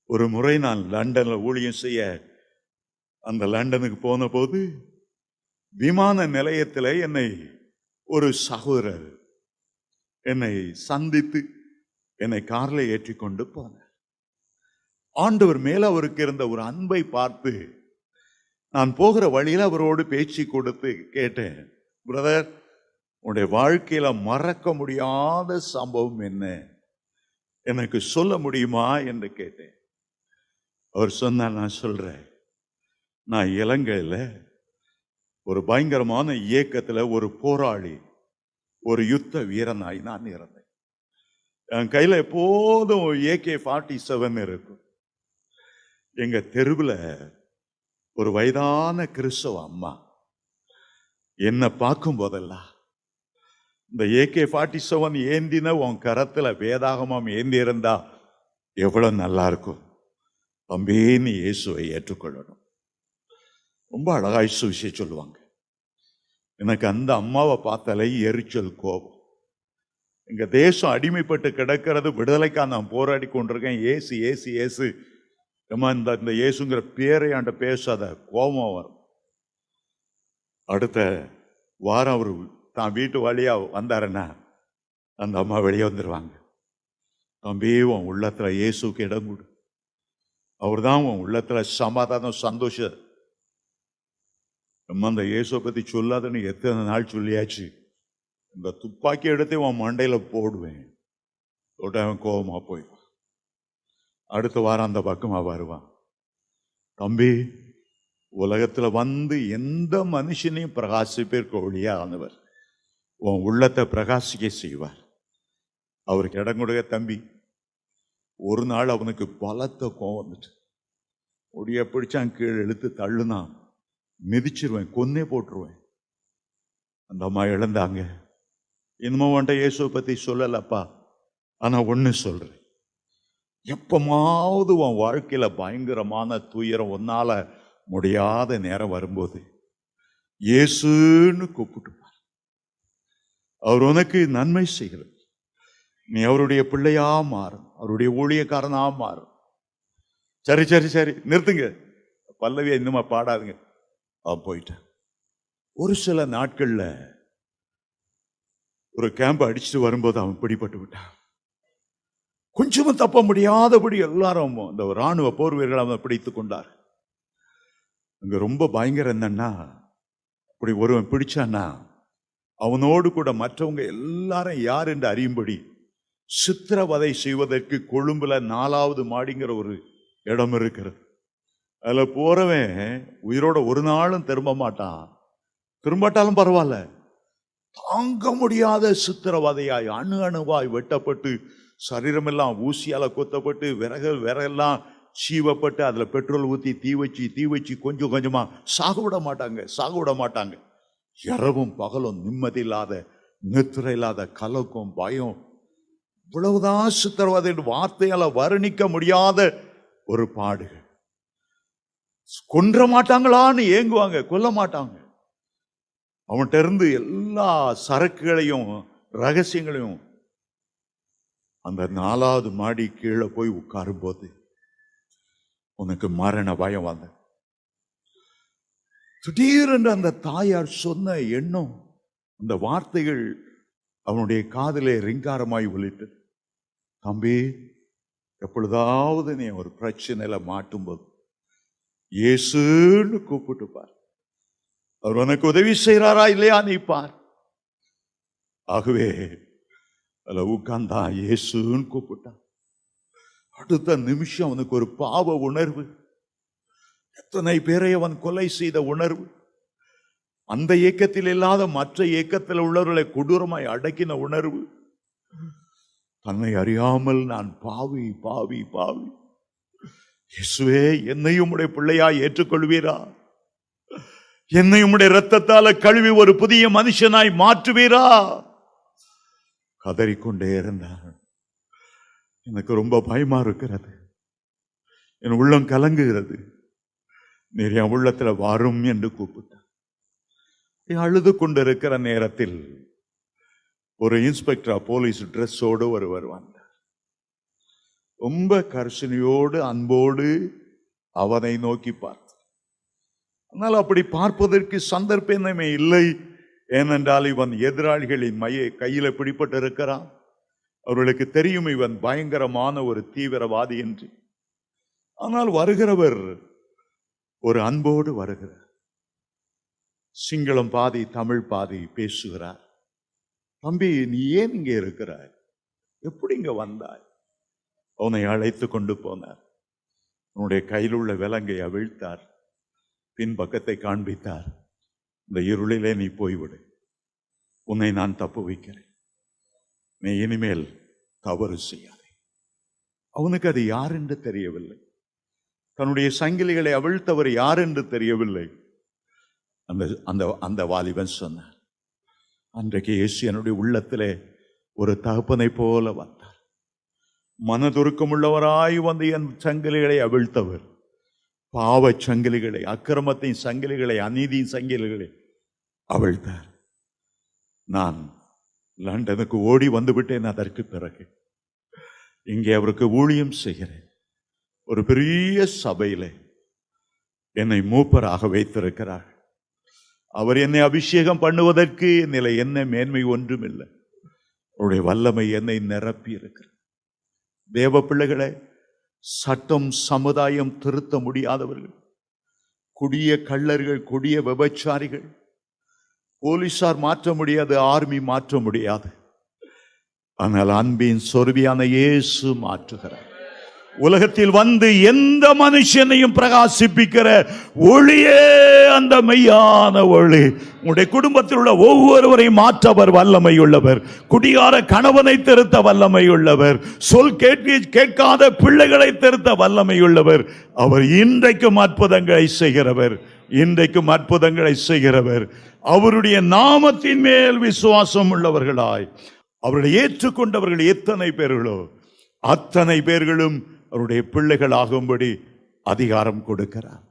ஒரு முறை நான் லண்டன்ல ஊழியம் செய்ய அந்த லண்டனுக்கு போன போது விமான நிலையத்தில் என்னை ஒரு சகோதரர் என்னை சந்தித்து என்னை கார்ல ஏற்றிக்கொண்டு போனார். ஆண்டவர் மேல அவருக்கு இருந்த ஒரு அன்பை பார்த்து நான் போகிற வழியில் அவரோடு பேச்சு கொடுத்து கேட்டேன், பிரதர், உன்னுடைய வாழ்க்கையில மறக்க முடியாத சம்பவம் என்ன, எனக்கு சொல்ல முடியுமா என்று கேட்டேன். அவர் சொன்னார், நான் சொல்றேன். நான் இலங்கையில் ஒரு பயங்கரமான இயக்கத்தில் ஒரு போராளி, ஒரு யுத்த வீரனாய் நான் இருந்தேன். என் கையில் எப்போதும் AK-47 இருக்கும். எங்க தெருவில் ஒரு வயதான கிறிஸ்தவ அம்மா என்ன பார்க்கும் போதெல்லாம் இந்த AK-47 ஏந்தின உன் கரத்துல வேதாகமம் ஏந்தி இருந்தா எவ்வளவு நல்லா இருக்கும் தம்பி, நீ இயேசுவை ஏற்றுக்கொள்ளணும். ரொம்ப அழகாய் சுவிசேஷம் சொல்லுவாங்க. எனக்கு அந்த அம்மாவை பார்த்தாலே எரிச்சல், கோபம். எங்க தேசம் அடிமைப்பட்டு கிடக்கிறது, விடுதலைக்காக நான் போராடி கொண்டிருக்கேன். ஏசு ஏசு ஏசு, இந்த இயேசுங்கிற பேரை ஆண்ட பேசாத, கோபம் வரும். அடுத்த வாரம் அவர் தான் வீட்டு வழியா வந்தாருன்னா அந்த அம்மா வெளியே வந்துடுவாங்க. தம்பி, உன் உள்ளத்துல இயேசுக்கு இடம் கொடு, அவர் தான் உன் உள்ளத்துல சமாதானம், சந்தோஷம். நம்ம அந்த இயேசுவை பத்தி சொல்லாதன்னு எத்தனை நாள் சொல்லியாச்சு. இந்த துப்பாக்கி எடுத்து உன் மண்டையில போடுவேன், அவன் கோபமா போயிடுவான். அடுத்த வாரம் அந்த பக்கமா வருவான். தம்பி, உலகத்துல வந்து எந்த மனுஷனையும் பிரகாசிப்பிற்கு ஒளியா ஆனவர் உன் உள்ளத்தை பிரகாசிக்க செய்வார். அவருக்கு இடம் கொடுக்க. தம்பி, ஒரு நாள் அவனுக்கு பலத்த கோவம் வந்துட்டு ஒடிய பிடிச்சான், கீழே இழுத்து தள்ளுனான், மிதிச்சிருவேன், கொன்னே போட்டுருவேன். அந்த அம்மா இழந்தாங்க. இன்னமும் வந்துட்ட இயேசுவை பத்தி சொல்லலப்பா, ஆனா ஒண்ணு சொல்றேன், எப்பமாவது உன் வாழ்க்கையில பயங்கரமான துயரம், ஒன்னால முடியாத நேரம் வரும்போது இயேசுன்னு கூப்பிட்டு அவர் உனக்கு நன்மை செய்கிறது. நீ அவருடைய பிள்ளையா மாறும், அவருடைய ஊழியக்காரனா மாறும். சரி சரி சரி, நிறுத்துங்க, பல்லவியை இன்னுமா பாடாதுங்க. போயிட்டேன். ஒரு சில நாட்கள்ல ஒரு கேம்ப் அடிச்சுட்டு வரும்போது அவன் பிடிபட்டு விட்டான். கொஞ்சமும் தப்ப முடியாதபடி எல்லாரும் இந்த ராணுவ போர் வீரர்கள் அவனை பிடித்துக் கொண்டார். அங்க ரொம்ப பயங்கரம் என்னன்னா, அப்படி ஒருவன் பிடிச்சான்னா அவனோடு கூட மற்றவங்க எல்லாரும் யார் என்று அறியும்படி சித்திரவதை செய்வதற்கு கொழும்புல 4வது மாடிங்கிற ஒரு இடம் இருக்கிறது. அதுல போறவன் உயிரோட ஒரு நாளும் திரும்ப மாட்டான். திரும்பாட்டாலும் பரவாயில்ல, தாங்க முடியாத சித்திரவதையாய் அணு அணுவாய் வெட்டப்பட்டு, சரீரமெல்லாம் ஊசியால கொத்தப்பட்டு, விறகெல்லாம் சீவப்பட்டு, அதுல பெட்ரோல் ஊத்தி தீ வச்சு கொஞ்சம் கொஞ்சமா சாக விட மாட்டாங்க. இரவும் பகலும் நிம்மதி இல்லாத, நித்திரை இல்லாத, கலக்கம், பயம், இவ்வளவுதான் சித்திரவதை வார்த்தையால வர்ணிக்க முடியாத ஒரு பாடு. கொன்ற மாட்டாங்களான்னு ஏங்குவாங்க, கொல்ல மாட்டாங்க. அவன்கிட்ட இருந்து எல்லா சரக்குகளையும் ரகசியங்களையும் அந்த 4வது மாடி கீழே போய் உட்காரும் போது உனக்கு மரண பயம் வந்த. திடீரென்று அந்த தாயார் சொன்ன எண்ணம், அந்த வார்த்தைகள் அவனுடைய காதிலே ரிங்காரமாய் ஒலிட்டு, தம்பி, எப்பொழுதாவது நீ ஒரு பிரச்சனையில மாட்டும்போது இயேசுன்னு கூப்பிட்டு பார், அவர் உனக்கு உதவி செய்யறாரா இல்லையா நீ பார். ஆகவே அதுல உட்கார்ந்தா இயேசுன்னு கூப்பிட்டான். அடுத்த நிமிஷம் அவனுக்கு ஒரு பாவ உணர்வு, எத்தனை பேரை அவன் கொலை செய்த உணர்வு, அந்த இயக்கத்தில் இல்லாத மற்ற இயக்கத்தில் உள்ளவர்களை கொடூரமாய் அடக்கின உணர்வு, தன்னை அறியாமல் நான் பாவி பாவி பாவி, இயேசுவே என்னையும் உடைய பிள்ளையாய் ஏற்றுக்கொள்வீரா, என்னையும் உடைய இரத்தத்தால கழுவி ஒரு புதிய மனுஷனாய் மாற்றுவீரா, கதறிக்கொண்டே இருந்தார். எனக்கு ரொம்ப பயமா இருக்கிறது, என் உள்ளம் கலங்குகிறது, நீர் என் உள்ளத்துல வரும் என்று கூப்பிட்டார். அழுது கொண்டிருக்கிற நேரத்தில் ஒரு இன்ஸ்பெக்டர் போலீஸ் ட்ரெஸ்ஸோடு ஒருவர் வந்தார். ரொம்ப கர்ஷனையோடு அன்போடு அவனை நோக்கி பார்த்தார். ஆனால் அப்படி பார்ப்பதற்கு சந்தர்ப்பமே இல்லை. ஏனென்றால் இவன் எதிராளிகளின் கையில பிடிப்பட்டு இருக்கிறான். அவர்களுக்கு தெரியும் இவன் பயங்கரமான ஒரு தீவிரவாதி என்று. ஆனால் வருகிறவர் ஒரு அன்போடு வருகிறார். சிங்களம் பாதி தமிழ் பாதி பேசுகிறார். தம்பி, நீ ஏன் இங்கே இருக்கிறாய்? எப்படி இங்க வந்தாய்? அவனை அழைத்து கொண்டு போனார். அவனுடைய கையில் உள்ள விலங்கை அவிழ்த்தார். பின்பக்கத்தை காண்பித்தார். இந்த இருளிலே நீ போய்விடு, உன்னை நான் தப்பு வைக்கிறேன், நீ இனிமேல் தவறு செய்யாதே. அவனுக்கு அது யார் என்று தெரியவில்லை. தன்னுடைய சங்கிலிகளை அவிழ்த்தவர் யார் என்று தெரியவில்லை. அந்த வாலிபன் சொன்னார், அன்றைக்கு இயேசு என்னுடைய உள்ளத்திலே ஒரு தகப்பனை போல வந்தார். மனதுருக்கமுள்ளவராய் வந்து என் சங்கிலிகளை அவிழ்த்தவர். பாவ சங்கிலிகளை, அக்கிரமத்தின் சங்கிலிகளை, அநீதியின் சங்கிலிகளை அவிழ்த்தார். நான் லண்டனுக்கு ஓடி வந்து விட்டேன். அதற்கு பிறகு இங்கே அவருக்கு ஊழியம் செய்கிறேன். ஒரு பெரிய சபையிலே என்னை மூப்பராக வைத்திருக்கிறார். அவர் என்னை அபிஷேகம் பண்ணுவதற்கு நிலை என்ன மேன்மை ஒன்றும் இல்லை. அவருடைய வல்லமை என்னை நிரப்பி இருக்கிறது. தேவ பிள்ளைகளை, சட்டம் சமுதாயம் திருத்த முடியாதவர்கள், கொடிய கள்ளர்கள், கொடிய விபச்சாரிகள், போலீசார் மாற்ற முடியாது, ஆர்மி மாற்ற முடியாது. ஆனால் அன்பின் சொருவியான இயேசு மாற்றுகிறார். உலகத்தில் வந்து எந்த மனுஷனையும் பிரகாசிப்பிக்கிற ஒளியே அந்த மெய்யான ஒளி. உங்களுடைய குடும்பத்தில் உள்ள ஒவ்வொருவரையும் மாற்றவர் வல்லமை உள்ளவர். குடிகார கணவனை திருத்த வல்லமை உள்ளவர். சொல் கேட்காத பிள்ளைகளை திருத்த வல்லமை உள்ளவர். அவர் இன்றைக்கும் அற்புதங்களை செய்கிறவர். இன்றைக்கும் அற்புதங்களை செய்கிறவர். அவருடைய நாமத்தின் மேல் விசுவாசம் உள்ளவர்களாய் அவர்களை ஏற்றுக்கொண்டவர்கள் எத்தனை பேர்களோ அத்தனை பேர்களும் அவருடைய பிள்ளைகள் ஆகும்படி அதிகாரம் கொடுக்கிறார்.